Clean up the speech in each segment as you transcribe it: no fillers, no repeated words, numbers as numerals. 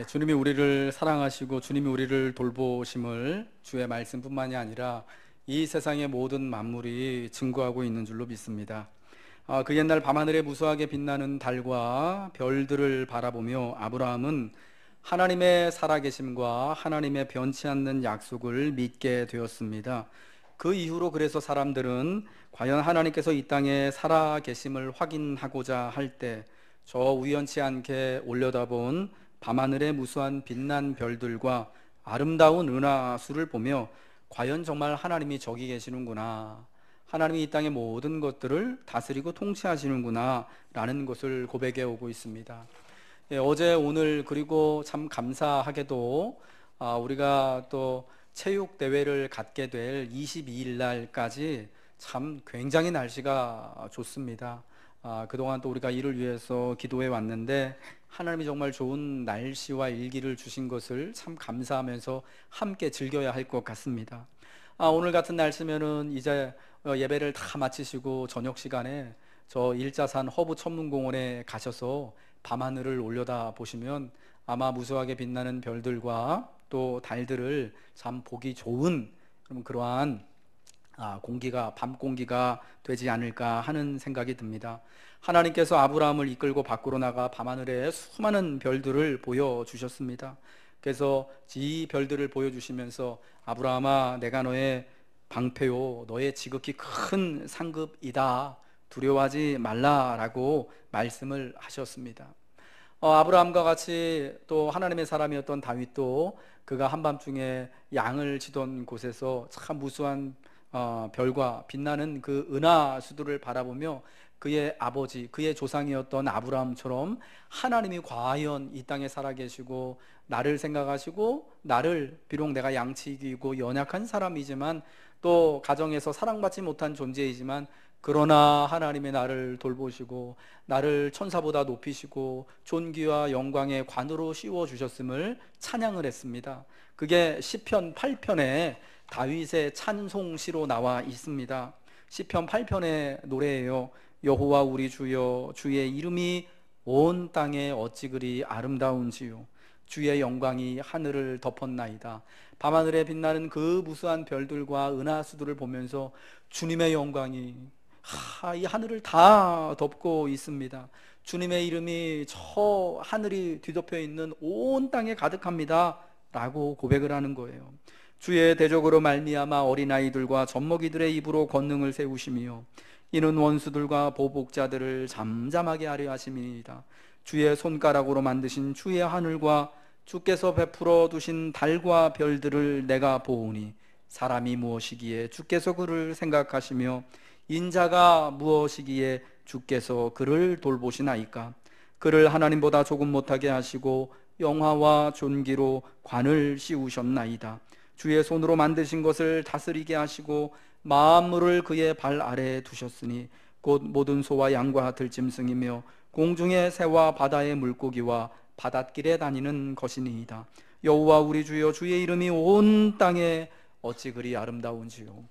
주님이 우리를 사랑하시고 주님이 우리를 돌보심을 주의 말씀뿐만이 아니라 이 세상의 모든 만물이 증거하고 있는 줄로 믿습니다. 그 옛날 밤하늘에 무수하게 빛나는 달과 별들을 바라보며 아브라함은 하나님의 살아계심과 하나님의 변치 않는 약속을 믿게 되었습니다. 그 이후로 그래서 사람들은 과연 하나님께서 이 땅에 살아계심을 확인하고자 할 때 저 우연치 않게 올려다본 밤하늘의 무수한 빛난 별들과 아름다운 은하수를 보며 과연 정말 하나님이 저기 계시는구나, 하나님이 이 땅의 모든 것들을 다스리고 통치하시는구나 라는 것을 고백해 오고 있습니다. 어제 오늘 그리고 참 감사하게도 우리가 또 체육 대회를 갖게 될 22일 날까지 참 굉장히 날씨가 좋습니다. 그동안 또 우리가 이를 위해서 기도해 왔는데 하나님이 정말 좋은 날씨와 일기를 주신 것을 참 감사하면서 함께 즐겨야 할 것 같습니다. 오늘 같은 날씨면은 이제 예배를 다 마치시고 저녁 시간에 저 일자산 허브 천문공원에 가셔서 밤하늘을 올려다 보시면 아마 무수하게 빛나는 별들과 또 달들을 참 보기 좋은 그러한 공기가, 밤 공기가 되지 않을까 하는 생각이 듭니다. 하나님께서 아브라함을 이끌고 밖으로 나가 밤하늘에 수많은 별들을 보여주셨습니다. 그래서 이 별들을 보여주시면서 아브라함아, 내가 너의 방패요, 너의 지극히 큰 상급이다, 두려워하지 말라라고 말씀을 하셨습니다. 아브라함과 같이 또 하나님의 사람이었던 다윗도 그가 한밤중에 양을 치던 곳에서 참 무수한 별과 빛나는 그 은하수들을 바라보며 그의 아버지, 그의 조상이었던 아브라함처럼 하나님이 과연 이 땅에 살아계시고 나를 생각하시고 나를, 비록 내가 양치이고 연약한 사람이지만 또 가정에서 사랑받지 못한 존재이지만 그러나 하나님의 나를 돌보시고 나를 천사보다 높이시고 존귀와 영광의 관으로 씌워주셨음을 찬양을 했습니다. 그게 시편 8편에 다윗의 찬송시로 나와 있습니다. 시편 8편의 노래예요. 여호와 우리 주여, 주의 이름이 온 땅에 어찌 그리 아름다운지요, 주의 영광이 하늘을 덮었나이다. 밤하늘에 빛나는 그 무수한 별들과 은하수들을 보면서 주님의 영광이 이 하늘을 다 덮고 있습니다. 주님의 이름이 저 하늘이 뒤덮여 있는 온 땅에 가득합니다 라고 고백을 하는 거예요. 주의 대적으로 말미암아 어린아이들과 젖먹이들의 입으로 권능을 세우시며 이는 원수들과 보복자들을 잠잠하게 하려 하심이니이다. 주의 손가락으로 만드신 주의 하늘과 주께서 베풀어 두신 달과 별들을 내가 보오니 사람이 무엇이기에 주께서 그를 생각하시며 인자가 무엇이기에 주께서 그를 돌보시나이까. 그를 하나님보다 조금 못하게 하시고 영화와 존귀로 관을 씌우셨나이다. 주의 손으로 만드신 것을 다스리게 하시고 만물을 그의 발 아래에 두셨으니 곧 모든 소와 양과 들짐승이며 공중의 새와 바다의 물고기와 바닷길에 다니는 것이니이다. 여호와 우리 주여, 주의 이름이 온 땅에 어찌 그리 아름다운지요.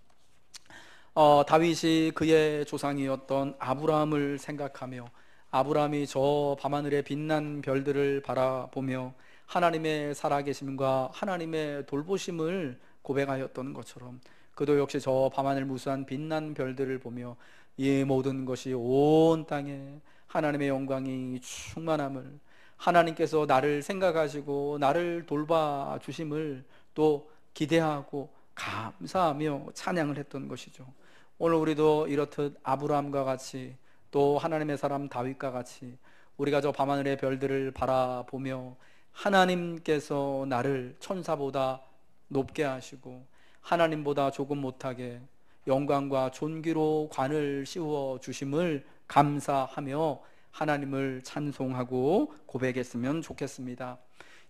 다윗이 그의 조상이었던 아브라함을 생각하며 아브라함이 저 밤하늘의 빛난 별들을 바라보며 하나님의 살아계심과 하나님의 돌보심을 고백하였던 것처럼 그도 역시 저 밤하늘 무수한 빛난 별들을 보며 이 모든 것이 온 땅에 하나님의 영광이 충만함을, 하나님께서 나를 생각하시고 나를 돌봐 주심을 또 기대하고 감사하며 찬양을 했던 것이죠. 오늘 우리도 이렇듯 아브라함과 같이 또 하나님의 사람 다윗과 같이 우리가 저 밤하늘의 별들을 바라보며 하나님께서 나를 천사보다 높게 하시고 하나님보다 조금 못하게 영광과 존귀로 관을 씌워 주심을 감사하며 하나님을 찬송하고 고백했으면 좋겠습니다.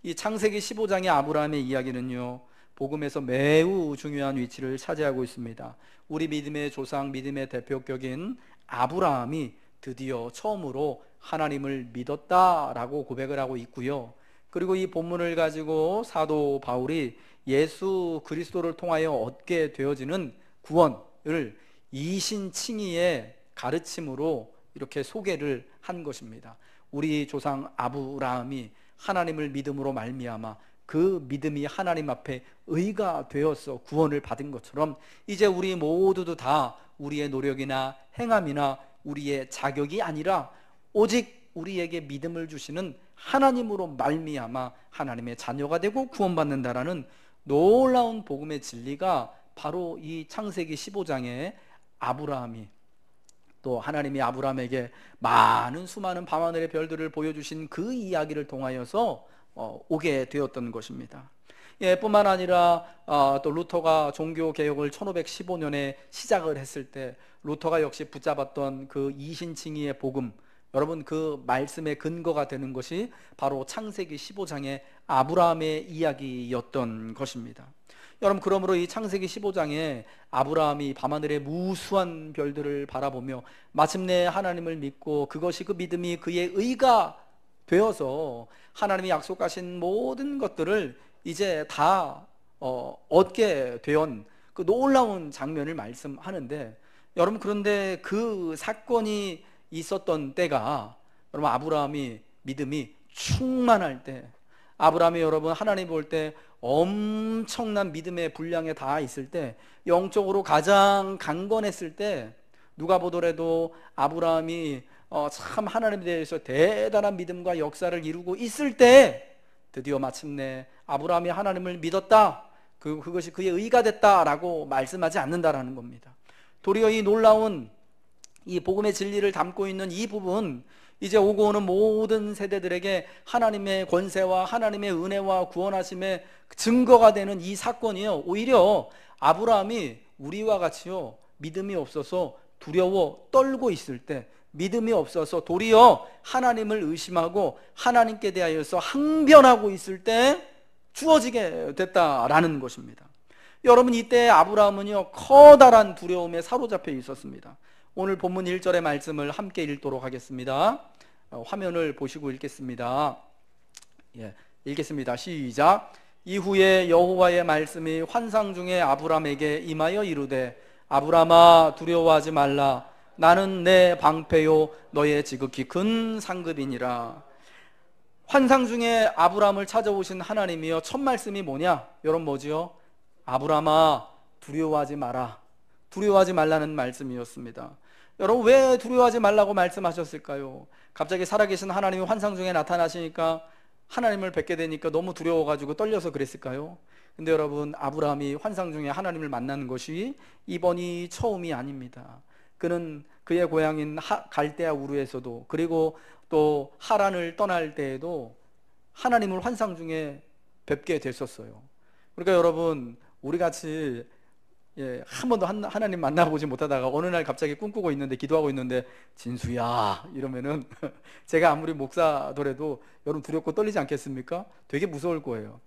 이 창세기 15장의 아브라함의 이야기는요, 복음에서 매우 중요한 위치를 차지하고 있습니다. 우리 믿음의 조상, 믿음의 대표격인 아브라함이 드디어 처음으로 하나님을 믿었다라고 고백을 하고 있고요. 그리고 이 본문을 가지고 사도 바울이 예수 그리스도를 통하여 얻게 되어지는 구원을 이신칭의의 가르침으로 이렇게 소개를 한 것입니다. 우리 조상 아브라함이 하나님을 믿음으로 말미암아 그 믿음이 하나님 앞에 의가 되어서 구원을 받은 것처럼 이제 우리 모두도 다 우리의 노력이나 행함이나 우리의 자격이 아니라 오직 우리에게 믿음을 주시는 하나님으로 말미암아 하나님의 자녀가 되고 구원받는다라는 놀라운 복음의 진리가 바로 이 창세기 15장에 아브라함이 또 하나님이 아브라함에게 많은 수많은 밤하늘의 별들을 보여주신 그 이야기를 통하여서 오게 되었던 것입니다. 뿐만 아니라 또 루터가 종교개혁을 1515년에 시작을 했을 때 루터가 역시 붙잡았던 그 이신칭의의 복음, 여러분 그 말씀의 근거가 되는 것이 바로 창세기 15장의 아브라함의 이야기였던 것입니다. 여러분, 그러므로 이 창세기 15장에 아브라함이 밤하늘의 무수한 별들을 바라보며 마침내 하나님을 믿고 그것이 그 믿음이 그의 의가 되어서 하나님이 약속하신 모든 것들을 이제 다 얻게 된 그 놀라운 장면을 말씀하는데, 여러분 그런데 그 사건이 있었던 때가 여러분 아브라함이 믿음이 충만할 때, 아브라함이 여러분 하나님 볼 때 엄청난 믿음의 분량에 다 있을 때, 영적으로 가장 강건했을 때, 누가 보더라도 아브라함이 참 하나님에 대해서 대단한 믿음과 역사를 이루고 있을 때 드디어 마침내 아브라함이 하나님을 믿었다, 그것이 그의 의가 됐다라고 말씀하지 않는다라는 겁니다. 도리어 이 놀라운 이 복음의 진리를 담고 있는 이 부분, 이제 오고 오는 모든 세대들에게 하나님의 권세와 하나님의 은혜와 구원하심의 증거가 되는 이 사건이요, 오히려 아브라함이 우리와 같이요 믿음이 없어서 두려워 떨고 있을 때, 믿음이 없어서 도리어 하나님을 의심하고 하나님께 대하여서 항변하고 있을 때 주어지게 됐다라는 것입니다. 여러분, 이때 아브라함은요 커다란 두려움에 사로잡혀 있었습니다. 오늘 본문 1절의 말씀을 함께 읽도록 하겠습니다. 화면을 보시고 읽겠습니다. 읽겠습니다. 시작. 이후에 여호와의 말씀이 환상 중에 아브라함에게 임하여 이르되 아브라함아 두려워하지 말라. 나는 내 방패요 너의 지극히 큰 상급이니라. 환상 중에 아브라함을 찾아오신 하나님이요, 첫 말씀이 뭐냐? 여러분 뭐지요? 아브라함아 두려워하지 마라. 두려워하지 말라는 말씀이었습니다. 여러분 왜 두려워하지 말라고 말씀하셨을까요? 갑자기 살아계신 하나님이 환상 중에 나타나시니까 하나님을 뵙게 되니까 너무 두려워가지고 떨려서 그랬을까요? 근데 여러분, 아브라함이 환상 중에 하나님을 만나는 것이 이번이 처음이 아닙니다. 그는 그의 고향인 갈대아 우르에서도, 그리고 또 하란을 떠날 때에도 하나님을 환상 중에 뵙게 됐었어요. 그러니까 여러분, 우리 같이 한 번도 하나님 만나보지 못하다가 어느 날 갑자기 꿈꾸고 있는데, 기도하고 있는데 진수야 이러면은 제가 아무리 목사더라도 여러분 두렵고 떨리지 않겠습니까? 되게 무서울 거예요.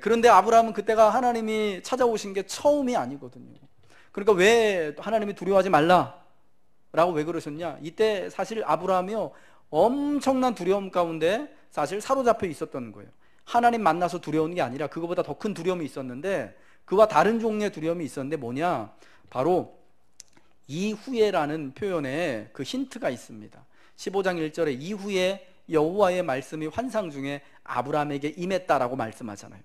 그런데 아브라함은 그때가 하나님이 찾아오신 게 처음이 아니거든요. 그러니까 왜 하나님이 두려워하지 말라 라고 왜 그러셨냐? 이때 사실 아브라함이요 엄청난 두려움 가운데 사실 사로잡혀 있었던 거예요. 하나님 만나서 두려운 게 아니라 그거보다 더 큰 두려움이 있었는데, 그와 다른 종류의 두려움이 있었는데 뭐냐? 바로 이후에라는 표현에 그 힌트가 있습니다. 15장 1절에 이후에 여호와의 말씀이 환상 중에 아브라함에게 임했다라고 말씀하잖아요.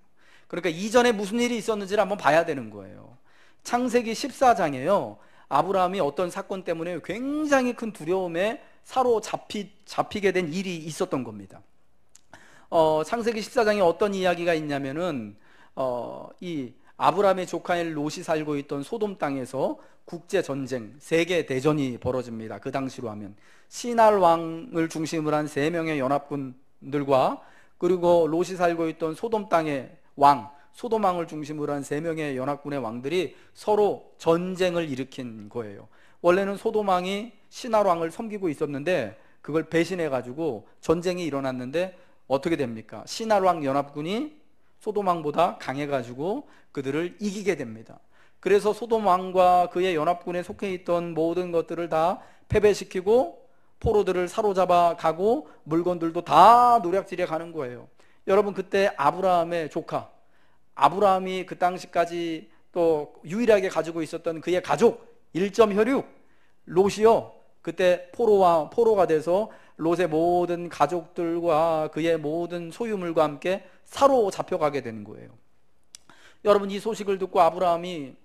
그러니까 이전에 무슨 일이 있었는지를 한번 봐야 되는 거예요. 창세기 14장에요 아브라함이 어떤 사건 때문에 굉장히 큰 두려움에 사로잡히게 된 일이 있었던 겁니다. 창세기 14장에 어떤 이야기가 있냐면은 이 아브라함의 조카인 롯이 살고 있던 소돔 땅에서 국제전쟁, 세계대전이 벌어집니다. 그 당시로 하면 시날 왕을 중심으로 한 3명의 연합군들과, 그리고 롯이 살고 있던 소돔 땅의 왕, 소돔 왕을 중심으로 한 3명의 연합군의 왕들이 서로 전쟁을 일으킨 거예요. 원래는 소돔 왕이 시날 왕을 섬기고 있었는데 그걸 배신해가지고 전쟁이 일어났는데 어떻게 됩니까? 시날 왕 연합군이 소돔 왕보다 강해가지고 그들을 이기게 됩니다. 그래서 소돔 왕과 그의 연합군에 속해 있던 모든 것들을 다 패배시키고 포로들을 사로잡아 가고 물건들도 다 노략질해 가는 거예요. 여러분, 그때 아브라함의 조카, 아브라함이 그 당시까지 또 유일하게 가지고 있었던 그의 가족 1점 혈육 롯이요 그때 포로가 돼서 롯의 모든 가족들과 그의 모든 소유물과 함께 사로잡혀가게 되는 거예요. 여러분, 이 소식을 듣고 아브라함이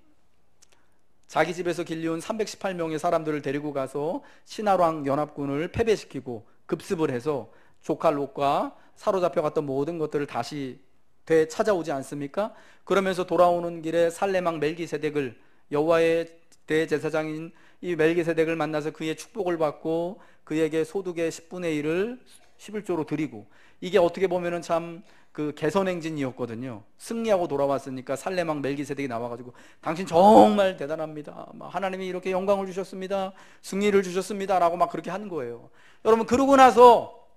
자기 집에서 길리온 318명의 사람들을 데리고 가서 신하랑 연합군을 패배시키고 급습을 해서 조카 롯과 사로잡혀갔던 모든 것들을 다시 되찾아오지 않습니까? 그러면서 돌아오는 길에 살레망 멜기세덱을, 여호와의 대제사장인 이 멜기세덱을 만나서 그의 축복을 받고 그에게 소득의 10분의 1을 11조로 드리고, 이게 어떻게 보면은 참 그 개선행진이었거든요. 승리하고 돌아왔으니까 살레망 멜기세덱이 나와가지고 당신 정말 대단합니다, 하나님이 이렇게 영광을 주셨습니다, 승리를 주셨습니다 라고 막 그렇게 하는 거예요. 여러분, 그러고 나서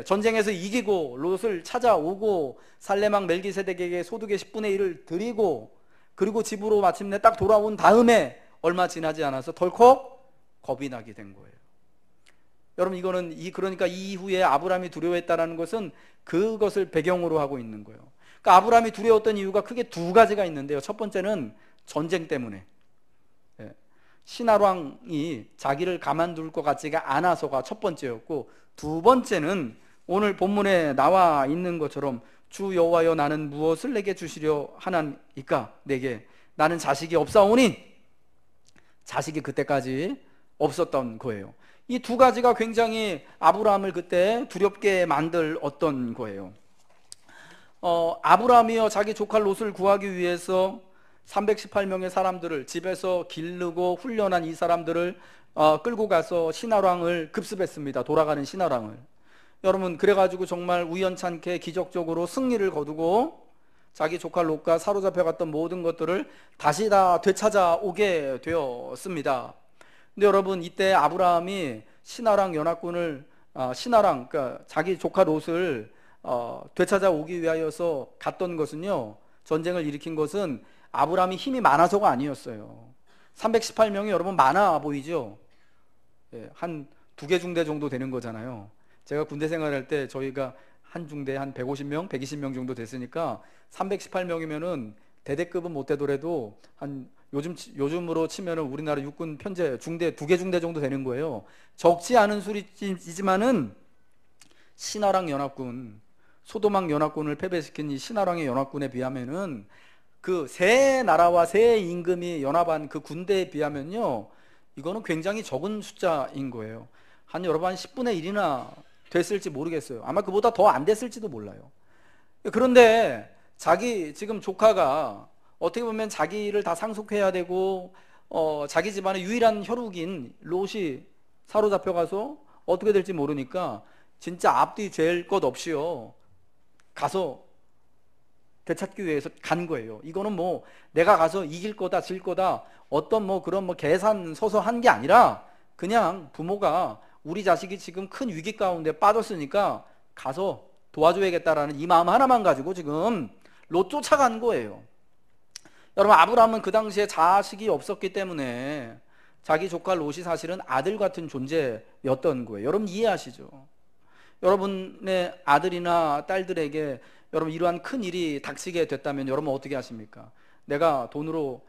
전쟁에서 이기고 롯을 찾아오고 살레망 멜기세덱에게 소득의 10분의 1을 드리고, 그리고 집으로 마침내 딱 돌아온 다음에 얼마 지나지 않아서 덜컥 겁이 나게 된 거예요. 여러분, 이거는 그러니까 이후에 아브라함이 두려워했다는 것은 그것을 배경으로 하고 있는 거예요. 그러니까 아브라함이 두려웠던 이유가 크게 두 가지가 있는데요. 첫 번째는 전쟁 때문에, 신하왕이 자기를 가만둘 것 같지가 않아서가 첫 번째였고, 두 번째는 오늘 본문에 나와 있는 것처럼 주 여호와여, 나는 무엇을 내게 주시려 하나이까? 내게 나는 자식이 없사오니, 자식이 그때까지 없었던 거예요. 이 두 가지가 굉장히 아브라함을 그때 두렵게 만들었던 거예요. 아브라함이요, 자기 조카 롯을 구하기 위해서 318명의 사람들을 집에서 기르고 훈련한 이 사람들을 끌고 가서 신하랑을 급습했습니다. 돌아가는 신하랑을. 여러분, 그래가지고 정말 우연찮게 기적적으로 승리를 거두고 자기 조카 롯과 사로잡혀갔던 모든 것들을 다시 다 되찾아오게 되었습니다. 근데 여러분, 이때 아브라함이 신하랑 연합군을 그러니까 자기 조카 롯을 되찾아오기 위하여서 갔던 것은요, 전쟁을 일으킨 것은 아브라함이 힘이 많아서가 아니었어요. 318명이 여러분 많아 보이죠? 한 2개 중대 정도 되는 거잖아요. 제가 군대 생활할 때 저희가 한 중대에 한 150명, 120명 정도 됐으니까 318명이면은 대대급은 못 되더라도 한 요즘으로 치면은 우리나라 육군 편제 중대 2개 중대 정도 되는 거예요. 적지 않은 수이지만은 신하랑 연합군, 소도막 연합군을 패배시킨 이 신하랑의 연합군에 비하면은 그 세 나라와 세 임금이 연합한 그 군대에 비하면요, 이거는 굉장히 적은 숫자인 거예요. 여러분, 한 10분의 1이나 됐을지 모르겠어요. 아마 그보다 더 안 됐을지도 몰라요. 그런데 자기 지금 조카가 어떻게 보면 자기를 다 상속해야 되고 자기 집안의 유일한 혈육인 롯이 사로잡혀가서 어떻게 될지 모르니까 진짜 앞뒤 잴 것 없이요 가서 되찾기 위해서 간 거예요. 이거는 뭐 내가 가서 이길 거다 질 거다 어떤 뭐 그런 뭐 계산 서서 한 게 아니라 그냥 부모가 우리 자식이 지금 큰 위기 가운데 빠졌으니까 가서 도와줘야겠다라는 이 마음 하나만 가지고 지금 롯 쫓아간 거예요. 여러분, 아브라함은 그 당시에 자식이 없었기 때문에 자기 조카 롯이 사실은 아들 같은 존재였던 거예요. 여러분 이해하시죠? 여러분의 아들이나 딸들에게 여러분 이러한 큰 일이 닥치게 됐다면 여러분 어떻게 하십니까? 내가 돈으로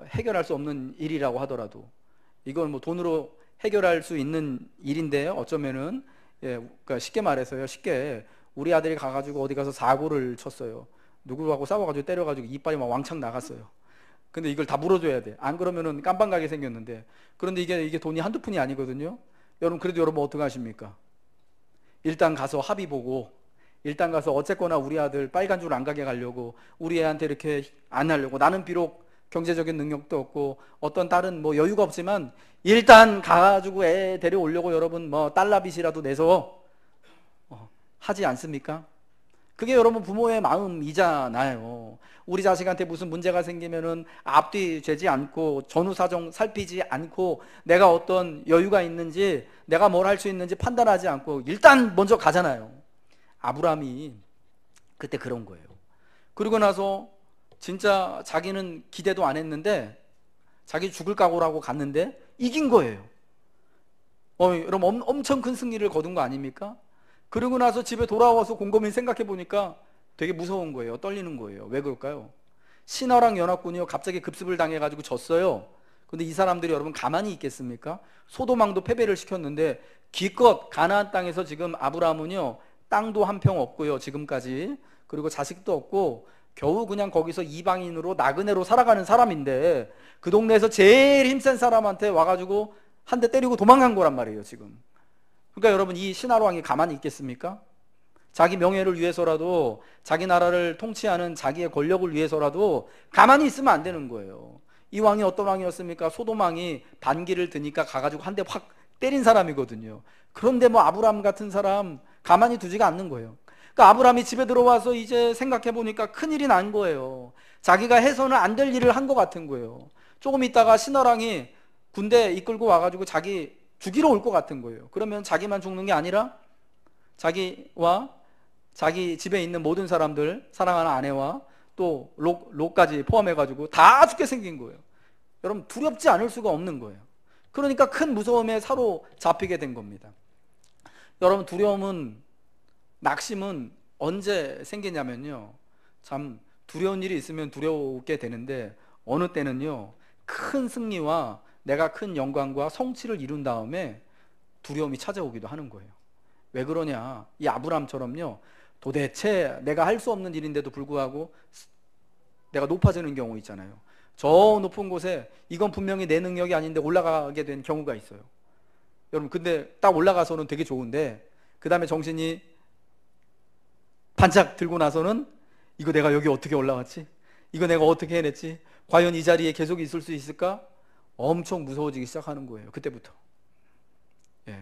해결할 수 없는 일이라고 하더라도, 이건 뭐 돈으로 해결할 수 있는 일인데 어쩌면은 그러니까 쉽게 말해서요, 쉽게 우리 아들이 가가지고 어디 가서 사고를 쳤어요. 누구하고 싸워가지고 때려가지고 이빨이 막 왕창 나갔어요. 근데 이걸 다 물어줘야 돼. 안 그러면은 깜빵 가게 생겼는데, 그런데 이게 돈이 한두 푼이 아니거든요. 여러분, 그래도 여러분 어떻게 하십니까? 일단 가서 합의 보고, 일단 가서 어쨌거나 우리 아들 빨간 줄 안 가게 가려고, 우리 애한테 이렇게 안 하려고, 나는 비록 경제적인 능력도 없고 어떤 다른 뭐 여유가 없지만 일단 가가지고 애 데려오려고 여러분 뭐 달러빚이라도 내서 하지 않습니까? 그게 여러분 부모의 마음이잖아요. 우리 자식한테 무슨 문제가 생기면은 앞뒤 재지 않고 전후사정 살피지 않고 내가 어떤 여유가 있는지 내가 뭘 할 수 있는지 판단하지 않고 일단 먼저 가잖아요. 아브라함이 그때 그런 거예요. 그리고 나서 진짜 자기는 기대도 안 했는데 자기 죽을 각오라고 갔는데 이긴 거예요. 여러분 엄청 큰 승리를 거둔 거 아닙니까? 그러고 나서 집에 돌아와서 곰곰이 생각해 보니까 되게 무서운 거예요. 떨리는 거예요. 왜 그럴까요? 신하랑 연합군이요 갑자기 급습을 당해가지고 졌어요. 근데 이 사람들이 여러분 가만히 있겠습니까? 소돔왕도 패배를 시켰는데 기껏 가나안 땅에서 지금 아브라함은요, 땅도 한 평 없고요, 지금까지. 그리고 자식도 없고 겨우 그냥 거기서 이방인으로 나그네로 살아가는 사람인데 그 동네에서 제일 힘센 사람한테 와가지고 한 대 때리고 도망간 거란 말이에요, 지금. 그러니까 여러분, 이 신하로 왕이 가만히 있겠습니까? 자기 명예를 위해서라도, 자기 나라를 통치하는 자기의 권력을 위해서라도 가만히 있으면 안 되는 거예요. 이 왕이 어떤 왕이었습니까? 소돔 왕이 반기를 드니까 가가지고 한 대 확 때린 사람이거든요. 그런데 뭐 아브라함 같은 사람 가만히 두지가 않는 거예요. 그러니까 아브라함이 집에 들어와서 이제 생각해 보니까 큰일이 난 거예요. 자기가 해서는 안 될 일을 한 것 같은 거예요. 조금 있다가 신하랑이 군대 이끌고 와가지고 자기 죽이러 올 것 같은 거예요. 그러면 자기만 죽는 게 아니라 자기와 자기 집에 있는 모든 사람들, 사랑하는 아내와 또 롯까지 포함해가지고 다 죽게 생긴 거예요. 여러분, 두렵지 않을 수가 없는 거예요. 그러니까 큰 무서움에 사로잡히게 된 겁니다. 여러분, 두려움은, 낙심은 언제 생기냐면요, 참 두려운 일이 있으면 두려우게 되는데 어느 때는요, 큰 승리와 내가 큰 영광과 성취를 이룬 다음에 두려움이 찾아오기도 하는 거예요. 왜 그러냐, 이 아브라함처럼요, 도대체 내가 할 수 없는 일인데도 불구하고 내가 높아지는 경우 있잖아요. 저 높은 곳에 이건 분명히 내 능력이 아닌데 올라가게 된 경우가 있어요. 여러분, 근데 딱 올라가서는 되게 좋은데 그 다음에 정신이 반짝 들고 나서는 이거 내가 여기 어떻게 올라왔지? 이거 내가 어떻게 해냈지? 과연 이 자리에 계속 있을 수 있을까? 엄청 무서워지기 시작하는 거예요, 그때부터. 예.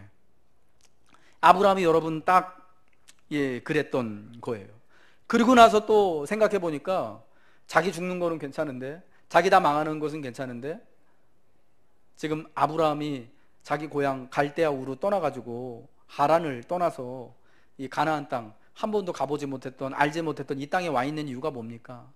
아브라함이 여러분 딱 그랬던 거예요. 그리고 나서 또 생각해 보니까 자기 죽는 거는 괜찮은데, 자기 다 망하는 것은 괜찮은데, 지금 아브라함이 자기 고향 갈대아 우르 떠나가지고 하란을 떠나서 이 가나안 땅, 한 번도 가보지 못했던, 알지 못했던 이 땅에 와 있는 이유가 뭡니까?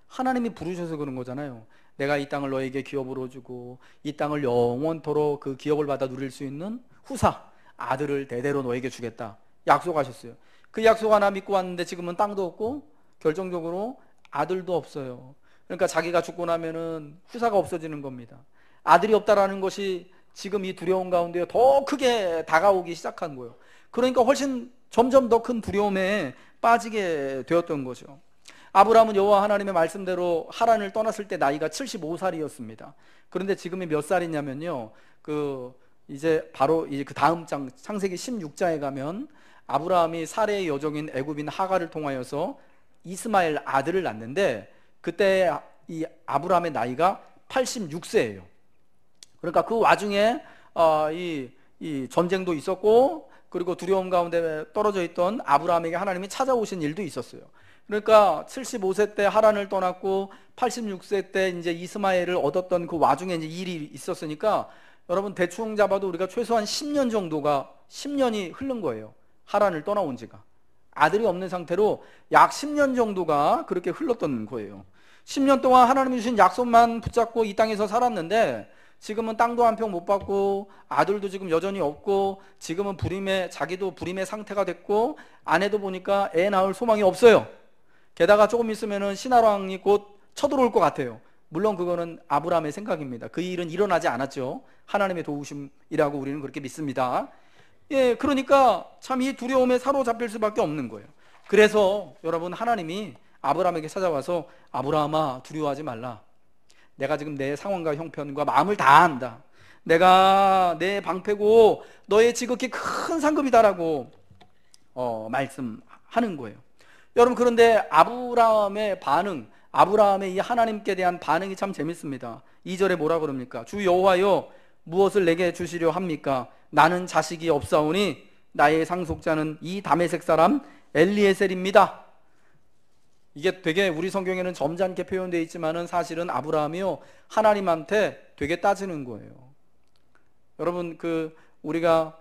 하나님이 부르셔서 그런 거잖아요. 내가 이 땅을 너에게 기업으로 주고 이 땅을 영원토록 그 기업을 받아 누릴 수 있는 후사, 아들을 대대로 너에게 주겠다 약속하셨어요. 그 약속 하나 믿고 왔는데 지금은 땅도 없고 결정적으로 아들도 없어요. 그러니까 자기가 죽고 나면은 후사가 없어지는 겁니다. 아들이 없다라는 것이 지금 이 두려움 가운데 더 크게 다가오기 시작한 거예요. 그러니까 훨씬 점점 더 큰 두려움에 빠지게 되었던 거죠. 아브라함은 여호와 하나님의 말씀대로 하란을 떠났을 때 나이가 75살이었습니다. 그런데 지금이 몇 살이냐면요, 이제 바로 이제 그 다음 장 창세기 16장에 가면 아브라함이 사레의 여종인 애굽인 하갈을 통하여서 이스마엘 아들을 낳는데 그때 이 아브라함의 나이가 86세예요. 그러니까 그 와중에 이 전쟁도 있었고, 그리고 두려움 가운데 떨어져 있던 아브라함에게 하나님이 찾아오신 일도 있었어요. 그러니까 75세 때 하란을 떠났고 86세 때 이제 이스마엘을 얻었던 그 와중에 이제 일이 있었으니까 여러분 대충 잡아도 우리가 최소한 10년 정도가 10년이 흐른 거예요. 하란을 떠나온 지가. 아들이 없는 상태로 약 10년 정도가 그렇게 흘렀던 거예요. 10년 동안 하나님이 주신 약속만 붙잡고 이 땅에서 살았는데 지금은 땅도 한 평 못 받고 아들도 지금 여전히 없고 지금은 자기도 불임의 상태가 됐고 아내도 보니까 애 낳을 소망이 없어요. 게다가 조금 있으면은 신하왕이 곧 쳐들어올 것 같아요. 물론 그거는 아브라함의 생각입니다. 그 일은 일어나지 않았죠. 하나님의 도우심이라고 우리는 그렇게 믿습니다. 예, 그러니까 참 이 두려움에 사로잡힐 수밖에 없는 거예요. 그래서 여러분, 하나님이 아브라함에게 찾아와서 아브라함아, 두려워하지 말라. 내가 지금 내 상황과 형편과 마음을 다 안다. 내가 내 방패고 너의 지극히 큰 상급이다라고 말씀하는 거예요. 여러분, 그런데 아브라함의 반응, 아브라함의 이 하나님께 대한 반응이 참 재밌습니다. 2절에 뭐라 그럽니까? 주 여호와여, 무엇을 내게 주시려 합니까? 나는 자식이 없사오니 나의 상속자는 이 다메섹 사람 엘리에셀입니다. 이게 되게 우리 성경에는 점잖게 표현되어 있지만은 사실은 아브라함이요, 하나님한테 되게 따지는 거예요. 여러분, 우리가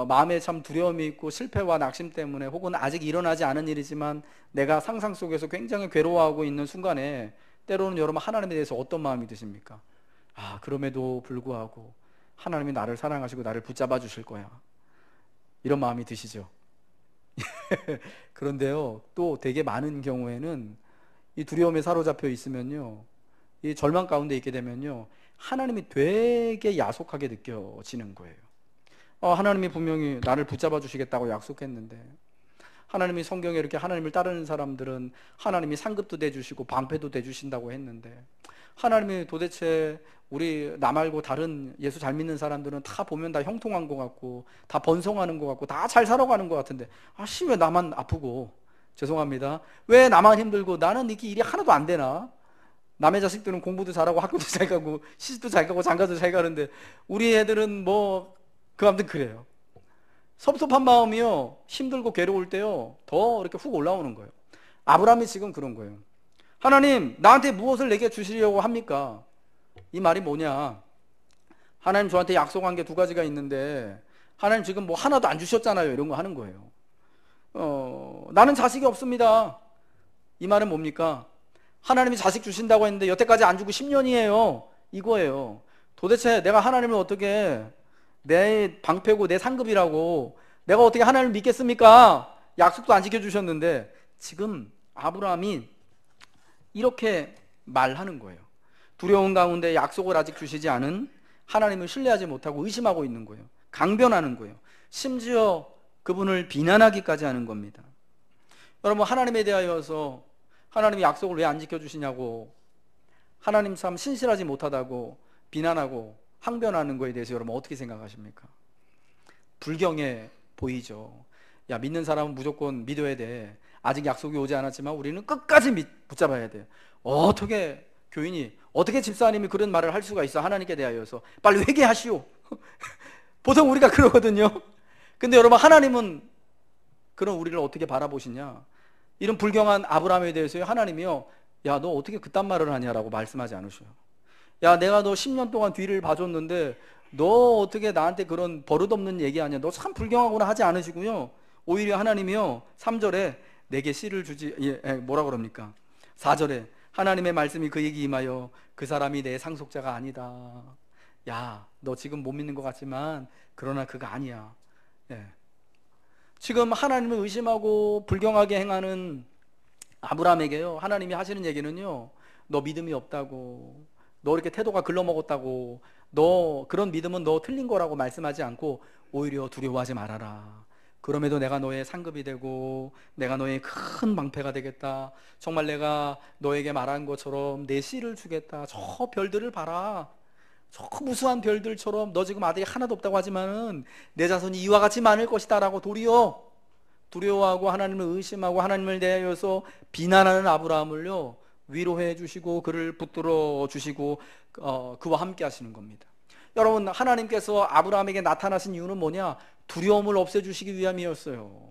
마음에 참 두려움이 있고 실패와 낙심 때문에 혹은 아직 일어나지 않은 일이지만 내가 상상 속에서 굉장히 괴로워하고 있는 순간에 때로는 여러분, 하나님에 대해서 어떤 마음이 드십니까? 그럼에도 불구하고 하나님이 나를 사랑하시고 나를 붙잡아 주실 거야, 이런 마음이 드시죠. 그런데요, 또 되게 많은 경우에는 이 두려움에 사로잡혀 있으면요, 이 절망 가운데 있게 되면요, 하나님이 되게 야속하게 느껴지는 거예요. 하나님이 분명히 나를 붙잡아 주시겠다고 약속했는데, 하나님이 성경에 이렇게 하나님을 따르는 사람들은 하나님이 상급도 대주시고 방패도 대주신다고 했는데, 하나님이 도대체 우리 나 말고 다른 예수 잘 믿는 사람들은 다 보면 다 형통한 것 같고 다 번성하는 것 같고 다 잘 살아가는 것 같은데, 왜 나만 아프고, 죄송합니다, 왜 나만 힘들고 나는 이렇게 일이 하나도 안 되나? 남의 자식들은 공부도 잘하고 학교도 잘 가고 시집도 잘 가고 장가도 잘 가는데 우리 애들은 아무튼 그래요. 섭섭한 마음이요, 힘들고 괴로울 때요, 더 이렇게 훅 올라오는 거예요. 아브라함이 지금 그런 거예요. 하나님, 나한테 무엇을 내게 주시려고 합니까? 이 말이 뭐냐? 하나님 저한테 약속한 게 두 가지가 있는데 하나님 지금 하나도 안 주셨잖아요. 이런 거 하는 거예요. 나는 자식이 없습니다. 이 말은 뭡니까? 하나님이 자식 주신다고 했는데 여태까지 안 주고 10년이에요. 이거예요. 도대체 내가 하나님을 어떻게, 내 방패고 내 상급이라고 내가 어떻게 하나님을 믿겠습니까? 약속도 안 지켜주셨는데. 지금 아브라함이 이렇게 말하는 거예요. 두려운 가운데 약속을 아직 주시지 않은 하나님을 신뢰하지 못하고 의심하고 있는 거예요. 강변하는 거예요. 심지어 그분을 비난하기까지 하는 겁니다. 여러분, 하나님에 대하여서 하나님이 약속을 왜 안 지켜주시냐고, 하나님 참 신실하지 못하다고 비난하고 항변하는 거에 대해서 여러분 어떻게 생각하십니까? 불경해 보이죠. 야, 믿는 사람은 무조건 믿어야 돼. 아직 약속이 오지 않았지만 우리는 끝까지 붙잡아야 돼요. 어떻게 교인이, 어떻게 집사님이 그런 말을 할 수가 있어? 하나님께 대하여서 빨리 회개하시오. 보통 우리가 그러거든요. 근데 여러분, 하나님은 그런 우리를 어떻게 바라보시냐? 이런 불경한 아브라함에 대해서요, 하나님이요, 야, 너 어떻게 그딴 말을 하냐라고 말씀하지 않으셔요. 야, 내가 너 10년 동안 뒤를 봐줬는데 너 어떻게 나한테 그런 버릇없는 얘기하냐? 너 참 불경하구나 하지 않으시고요, 오히려 하나님이요 3절에 내게 씨를 주지, 뭐라 그럽니까? 4절에 하나님의 말씀이 그에게 임하여 그 사람이 내 상속자가 아니다. 야, 너 지금 못 믿는 것 같지만 그러나 그거 아니야. 지금 하나님을 의심하고 불경하게 행하는 아브라함에게요, 하나님이 하시는 얘기는요, 너 믿음이 없다고, 너 이렇게 태도가 글러먹었다고, 너 그런 믿음은 너 틀린 거라고 말씀하지 않고 오히려 두려워하지 말아라. 그럼에도 내가 너의 상급이 되고 내가 너의 큰 방패가 되겠다. 정말 내가 너에게 말한 것처럼 내 씨를 주겠다. 저 별들을 봐라. 저 무수한 별들처럼 너 지금 아들이 하나도 없다고 하지만은 내 자손이 이와 같이 많을 것이다 라고 도리어 두려워하고 하나님을 의심하고 하나님을 대하여서 비난하는 아브라함을요, 위로해 주시고 그를 붙들어 주시고 그와 함께 하시는 겁니다. 여러분, 하나님께서 아브라함에게 나타나신 이유는 뭐냐? 두려움을 없애주시기 위함이었어요.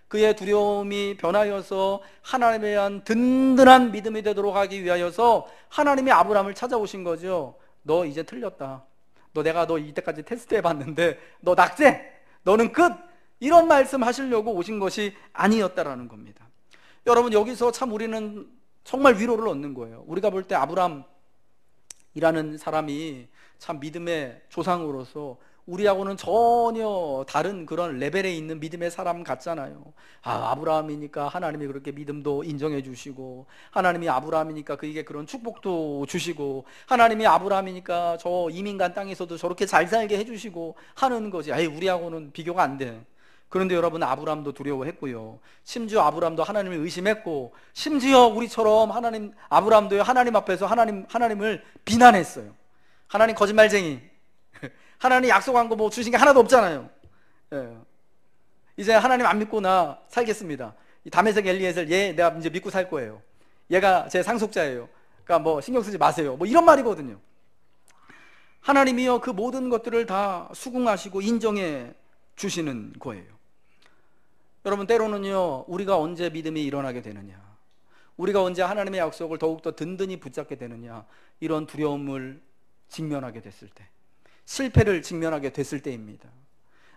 그의 두려움이 변하여서 하나님에 대한 든든한 믿음이 되도록 하기 위하여서 하나님이 아브라함을 찾아오신 거죠. 너 이제 틀렸다. 내가 너 이때까지 테스트 해봤는데 너 낙제, 너는 끝, 이런 말씀 하시려고 오신 것이 아니었다라는 겁니다. 여러분, 여기서 참 우리는 정말 위로를 얻는 거예요. 우리가 볼 때 아브라함이라는 사람이 참 믿음의 조상으로서 우리하고는 전혀 다른 그런 레벨에 있는 믿음의 사람 같잖아요. 아브라함이니까 하나님이 그렇게 믿음도 인정해 주시고, 하나님이 아브라함이니까 그에게 그런 축복도 주시고, 하나님이 아브라함이니까 저 이민 간 땅에서도 저렇게 잘 살게 해주시고 하는 거지. 우리하고는 비교가 안 돼. 그런데 여러분, 아브라함도 두려워했고요, 심지어 아브라함도 하나님을 의심했고, 심지어 우리처럼 아브라함도요, 하나님 앞에서 하나님을 비난했어요. 하나님 거짓말쟁이, 하나님 약속한 거 주신 게 하나도 없잖아요. 이제 하나님 안 믿고 나 살겠습니다. 이 다메섹 엘리에셀, 얘 내가 이제 믿고 살 거예요. 얘가 제 상속자예요. 그러니까 신경 쓰지 마세요. 이런 말이거든요. 하나님이요, 그 모든 것들을 다 수긍하시고 인정해 주시는 거예요. 여러분, 때로는요, 우리가 언제 믿음이 일어나게 되느냐, 우리가 언제 하나님의 약속을 더욱더 든든히 붙잡게 되느냐, 이런 두려움을 직면하게 됐을 때, 실패를 직면하게 됐을 때입니다.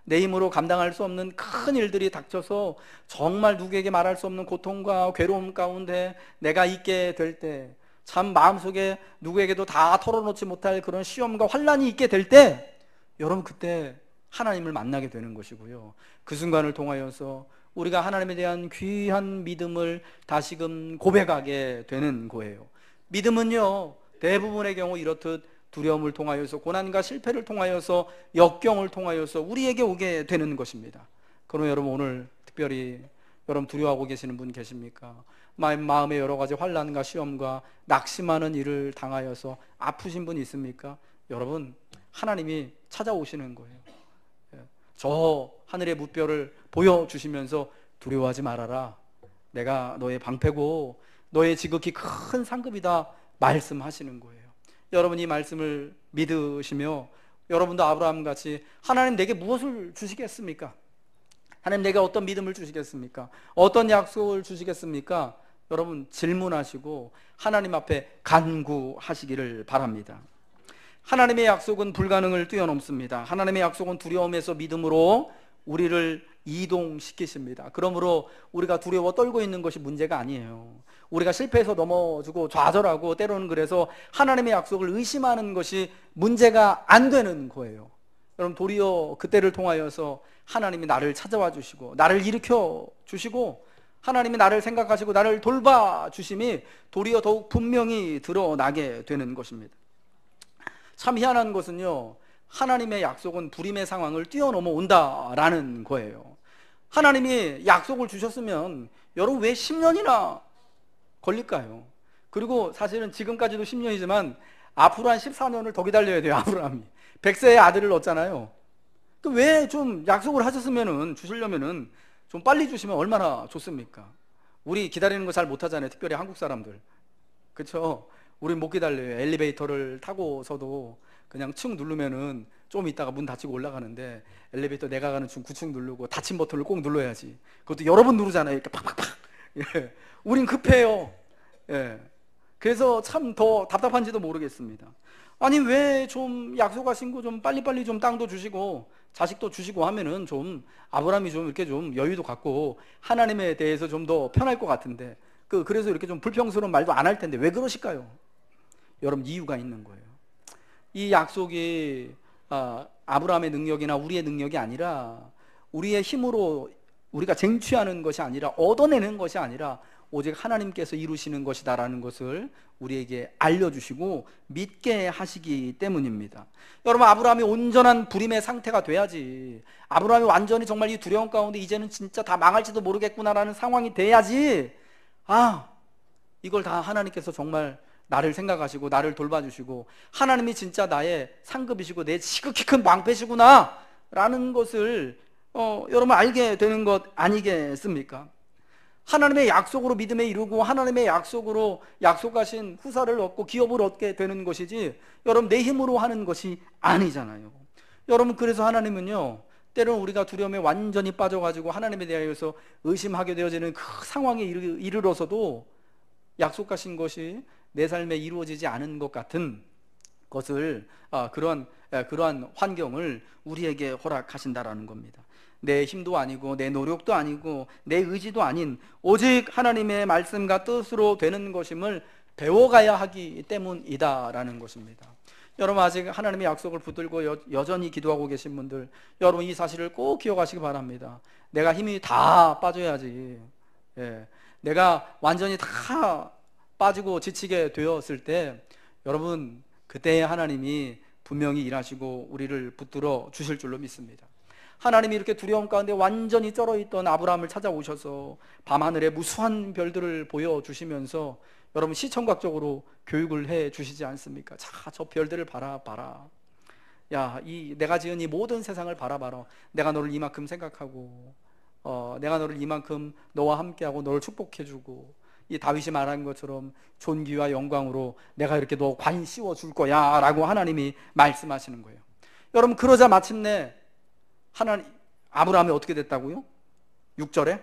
내 힘으로 감당할 수 없는 큰 일들이 닥쳐서 정말 누구에게 말할 수 없는 고통과 괴로움 가운데 내가 있게 될 때, 참 마음속에 누구에게도 다 털어놓지 못할 그런 시험과 환난이 있게 될 때, 여러분, 그때 하나님을 만나게 되는 것이고요, 그 순간을 통하여서 우리가 하나님에 대한 귀한 믿음을 다시금 고백하게 되는 거예요. 믿음은요, 대부분의 경우 이렇듯 두려움을 통하여서, 고난과 실패를 통하여서, 역경을 통하여서 우리에게 오게 되는 것입니다. 그러면 여러분, 오늘 특별히 여러분 두려워하고 계시는 분 계십니까? 마음에 여러 가지 환난과 시험과 낙심하는 일을 당하여서 아프신 분 있습니까? 여러분, 하나님이 찾아오시는 거예요. 저 하늘의 무뼈를 보여주시면서 두려워하지 말아라, 내가 너의 방패고 너의 지극히 큰 상급이다 말씀하시는 거예요. 여러분, 이 말씀을 믿으시며 여러분도 아브라함같이 하나님 내게 무엇을 주시겠습니까? 하나님 내게 어떤 믿음을 주시겠습니까? 어떤 약속을 주시겠습니까? 여러분, 질문하시고 하나님 앞에 간구하시기를 바랍니다. 하나님의 약속은 불가능을 뛰어넘습니다. 하나님의 약속은 두려움에서 믿음으로 우리를 이동시키십니다. 그러므로 우리가 두려워 떨고 있는 것이 문제가 아니에요. 우리가 실패해서 넘어지고 좌절하고 때로는 그래서 하나님의 약속을 의심하는 것이 문제가 안 되는 거예요. 여러분, 도리어 그때를 통하여서 하나님이 나를 찾아와 주시고 나를 일으켜 주시고 하나님이 나를 생각하시고 나를 돌봐 주심이 도리어 더욱 분명히 드러나게 되는 것입니다. 참 희한한 것은요, 하나님의 약속은 불임의 상황을 뛰어넘어 온다라는 거예요. 하나님이 약속을 주셨으면 여러분 왜 10년이나 걸릴까요? 그리고 사실은 지금까지도 10년이지만 앞으로 한 14년을 더 기다려야 돼요. 아브라함이 100세의 아들을 얻잖아요. 왜 좀 약속을 하셨으면은, 주시려면은 좀 빨리 주시면 얼마나 좋습니까? 우리 기다리는 거 잘 못하잖아요. 특별히 한국 사람들, 그렇죠? 우린 못 기다려요. 엘리베이터를 타고서도 그냥 층 누르면은 좀 있다가 문 닫히고 올라가는데, 엘리베이터 내가 가는 층 9층 누르고 닫힌 버튼을 꼭 눌러야지. 그것도 여러 번 누르잖아요. 이렇게 팍팍팍. 예. 우린 급해요. 예. 그래서 참 더 답답한지도 모르겠습니다. 아니, 왜 좀 약속하신 거 좀 빨리빨리 좀 땅도 주시고 자식도 주시고 하면은 좀 아브라함이 좀 이렇게 좀 여유도 갖고 하나님에 대해서 좀 더 편할 것 같은데, 그래서 이렇게 좀 불평스러운 말도 안 할 텐데 왜 그러실까요? 여러분, 이유가 있는 거예요. 이 약속이 아브라함의 능력이나 우리의 능력이 아니라, 우리의 힘으로 우리가 쟁취하는 것이 아니라, 얻어내는 것이 아니라 오직 하나님께서 이루시는 것이다라는 것을 우리에게 알려주시고 믿게 하시기 때문입니다. 여러분, 아브라함이 온전한 불임의 상태가 돼야지, 아브라함이 완전히 정말 이 두려움 가운데 이제는 진짜 다 망할지도 모르겠구나라는 상황이 돼야지, 이걸 다 하나님께서 정말 나를 생각하시고 나를 돌봐주시고 하나님이 진짜 나의 상급이시고 내 지극히 큰 방패시구나 라는 것을 여러분 알게 되는 것 아니겠습니까? 하나님의 약속으로 믿음에 이르고 하나님의 약속으로 약속하신 후사를 얻고 기업을 얻게 되는 것이지, 여러분 내 힘으로 하는 것이 아니잖아요. 여러분, 그래서 하나님은요, 때로는 우리가 두려움에 완전히 빠져가지고 하나님에 대하여서 의심하게 되어지는 그 상황에 이르러서도 약속하신 것이 내 삶에 이루어지지 않은 것 같은 것을, 그러한 환경을 우리에게 허락하신다라는 겁니다. 내 힘도 아니고 내 노력도 아니고 내 의지도 아닌 오직 하나님의 말씀과 뜻으로 되는 것임을 배워가야 하기 때문이다라는 것입니다. 여러분, 아직 하나님의 약속을 붙들고 여전히 기도하고 계신 분들, 여러분 이 사실을 꼭 기억하시기 바랍니다. 내가 힘이 다 빠져야지, 내가 완전히 다 빠지고 지치게 되었을 때, 여러분 그때 하나님이 분명히 일하시고 우리를 붙들어 주실 줄로 믿습니다. 하나님이 이렇게 두려움 가운데 완전히 쩔어있던 아브라함을 찾아오셔서 밤하늘에 무수한 별들을 보여주시면서 여러분 시청각적으로 교육을 해 주시지 않습니까? 자, 저 별들을 바라봐라. 야, 내가 지은 이 모든 세상을 바라봐라. 내가 너를 이만큼 생각하고 내가 너를 이만큼 너와 함께하고 너를 축복해주고, 이 다윗이 말한 것처럼 존귀와 영광으로 내가 이렇게 너 관 씌워줄 거야 라고 하나님이 말씀하시는 거예요. 여러분, 그러자 마침내 아브라함이 어떻게 됐다고요? 6절에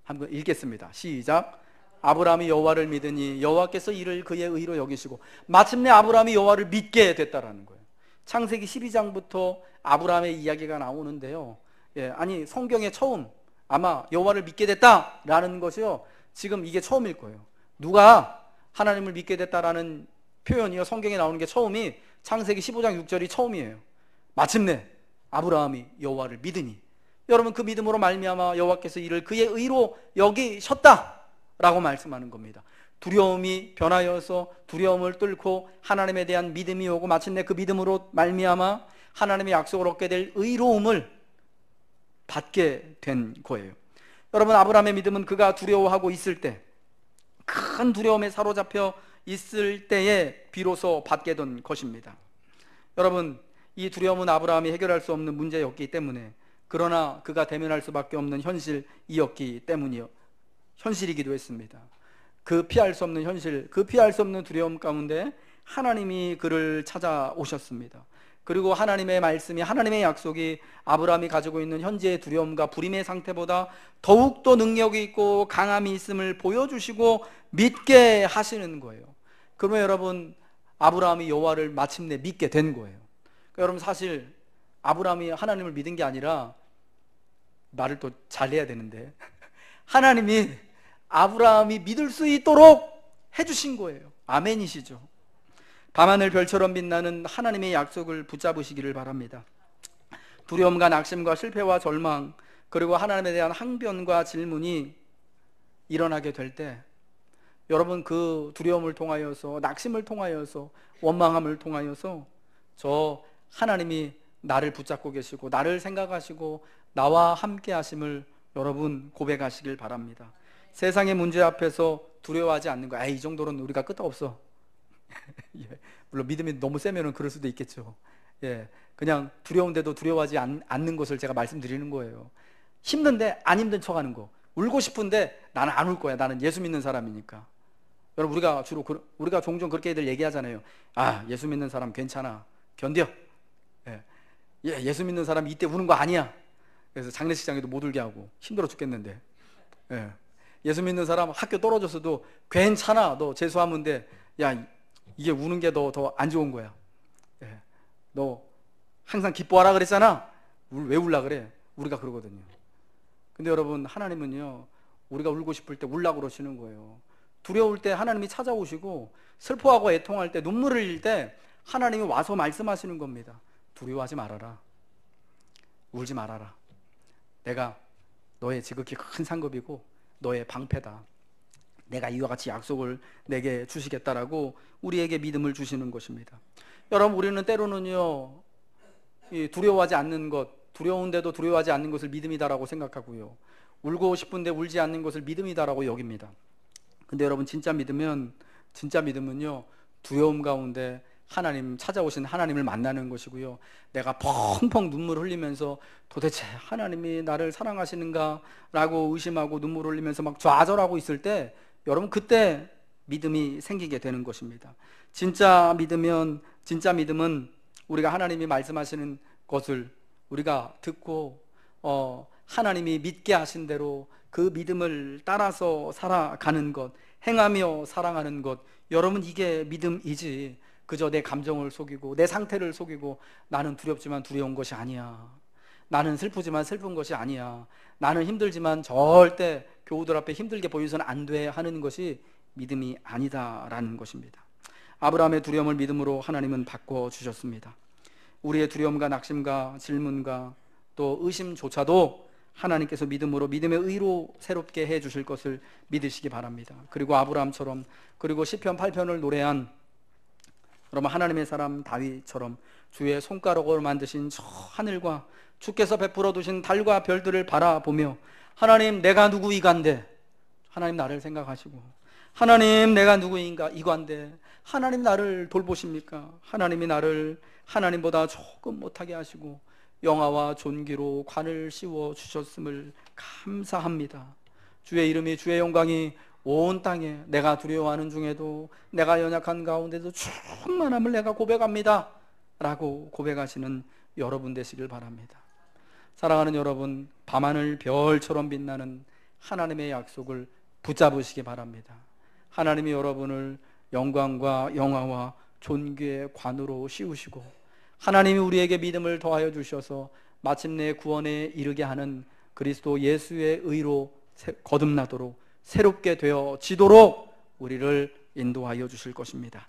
한번 읽겠습니다. 시작. 아브라함이 여호와를 믿으니 여호와께서 이를 그의 의로 여기시고, 마침내 아브라함이 여호와를 믿게 됐다라는 거예요. 창세기 12장부터 아브라함의 이야기가 나오는데요, 아니 성경에 처음 아마 여호와를 믿게 됐다라는 것이요, 지금 이게 처음일 거예요. 누가 하나님을 믿게 됐다라는 표현이요, 성경에 나오는 게 처음이 창세기 15장 6절이 처음이에요. 마침내 아브라함이 여호와를 믿으니, 여러분 그 믿음으로 말미암아 여호와께서 이를 그의 의로 여기셨다라는 라고 말씀하는 겁니다. 두려움이 변하여서 두려움을 뚫고 하나님에 대한 믿음이 오고 마침내 그 믿음으로 말미암아 하나님의 약속을 얻게 될 의로움을 받게 된 거예요. 여러분, 아브라함의 믿음은 그가 두려워하고 있을 때, 큰 두려움에 사로잡혀 있을 때에 비로소 받게 된 것입니다. 여러분, 이 두려움은 아브라함이 해결할 수 없는 문제였기 때문에, 그러나 그가 대면할 수밖에 없는 현실이었기 때문이요, 현실이기도 했습니다. 그 피할 수 없는 현실, 그 피할 수 없는 두려움 가운데 하나님이 그를 찾아오셨습니다. 그리고 하나님의 말씀이, 하나님의 약속이 아브라함이 가지고 있는 현재의 두려움과 불임의 상태보다 더욱더 능력이 있고 강함이 있음을 보여주시고 믿게 하시는 거예요. 그러면 여러분, 아브라함이 여호와를 마침내 믿게 된 거예요. 그러니까 여러분, 사실 아브라함이 하나님을 믿은 게 아니라, 말을 또 잘해야 되는데, 하나님이 아브라함이 믿을 수 있도록 해주신 거예요. 아멘이시죠? 밤하늘 별처럼 빛나는 하나님의 약속을 붙잡으시기를 바랍니다. 두려움과 낙심과 실패와 절망, 그리고 하나님에 대한 항변과 질문이 일어나게 될 때, 여러분, 그 두려움을 통하여서, 낙심을 통하여서, 원망함을 통하여서 저 하나님이 나를 붙잡고 계시고 나를 생각하시고 나와 함께 하심을 여러분 고백하시길 바랍니다. 세상의 문제 앞에서 두려워하지 않는 거, 이 정도로는 우리가 끄떡없어. 예, 물론 믿음이 너무 세면은 그럴 수도 있겠죠. 예, 그냥 두려운데도 두려워하지 않는 것을 제가 말씀드리는 거예요. 힘든데 안 힘든 척 하는 거. 울고 싶은데 나는 안 울 거야. 나는 예수 믿는 사람이니까. 여러분, 우리가 종종 그렇게들 얘기하잖아요. 예수 믿는 사람 괜찮아, 견뎌. 예수 믿는 사람 이때 우는 거 아니야. 그래서 장례식장에도 못 울게 하고 힘들어 죽겠는데. 예수 믿는 사람 학교 떨어졌어도 괜찮아, 너 재수하면 돼. 이게 우는 게 더 안 좋은 거야. 너 항상 기뻐하라 그랬잖아. 왜 울라 그래? 우리가 그러거든요. 근데 여러분, 하나님은요, 우리가 울고 싶을 때 울라고 그러시는 거예요. 두려울 때 하나님이 찾아오시고, 슬퍼하고 애통할 때, 눈물을 흘릴 때 하나님이 와서 말씀하시는 겁니다. 두려워하지 말아라. 울지 말아라. 내가 너의 지극히 큰 상급이고 너의 방패다. 내가 이와 같이 약속을 내게 주시겠다라고 우리에게 믿음을 주시는 것입니다. 여러분, 우리는 때로는요, 이 두려워하지 않는 것, 두려운데도 두려워하지 않는 것을 믿음이다라고 생각하고요, 울고 싶은데 울지 않는 것을 믿음이다라고 여깁니다. 근데 여러분, 진짜 믿음은요, 두려움 가운데 하나님, 찾아오신 하나님을 만나는 것이고요, 내가 펑펑 눈물 흘리면서 도대체 하나님이 나를 사랑하시는가 라고 의심하고 눈물 흘리면서 막 좌절하고 있을 때, 여러분, 그때 믿음이 생기게 되는 것입니다. 진짜 믿음은 우리가 하나님이 말씀하시는 것을 우리가 듣고 하나님이 믿게 하신 대로 그 믿음을 따라서 살아가는 것, 행하며 사랑하는 것, 여러분, 이게 믿음이지, 그저 내 감정을 속이고 내 상태를 속이고 나는 두렵지만 두려운 것이 아니야, 나는 슬프지만 슬픈 것이 아니야, 나는 힘들지만 절대 교우들 앞에 힘들게 보여서는 안 돼 하는 것이 믿음이 아니다라는 것입니다. 아브라함의 두려움을 믿음으로 하나님은 바꿔주셨습니다. 우리의 두려움과 낙심과 질문과 또 의심조차도 하나님께서 믿음으로, 믿음의 의로 새롭게 해주실 것을 믿으시기 바랍니다. 그리고 아브라함처럼, 그리고 시편 8편을 노래한 여러분, 하나님의 사람 다윗처럼 주의 손가락으로 만드신 저 하늘과 주께서 베풀어 두신 달과 별들을 바라보며, 하나님, 내가 누구이간데, 하나님 나를 생각하시고, 하나님, 내가 누구인가 이관데 하나님 나를 돌보십니까? 하나님이 나를 하나님보다 조금 못하게 하시고 영화와 존귀로 관을 씌워 주셨음을 감사합니다. 주의 이름이, 주의 영광이 온 땅에, 내가 두려워하는 중에도, 내가 연약한 가운데도 충만함을 내가 고백합니다 라고 고백하시는 여러분 되시길 바랍니다. 사랑하는 여러분, 밤하늘 별처럼 빛나는 하나님의 약속을 붙잡으시기 바랍니다. 하나님이 여러분을 영광과 영화와 존귀의 관으로 씌우시고, 하나님이 우리에게 믿음을 더하여 주셔서 마침내 구원에 이르게 하는 그리스도 예수의 의로 거듭나도록, 새롭게 되어지도록 우리를 인도하여 주실 것입니다.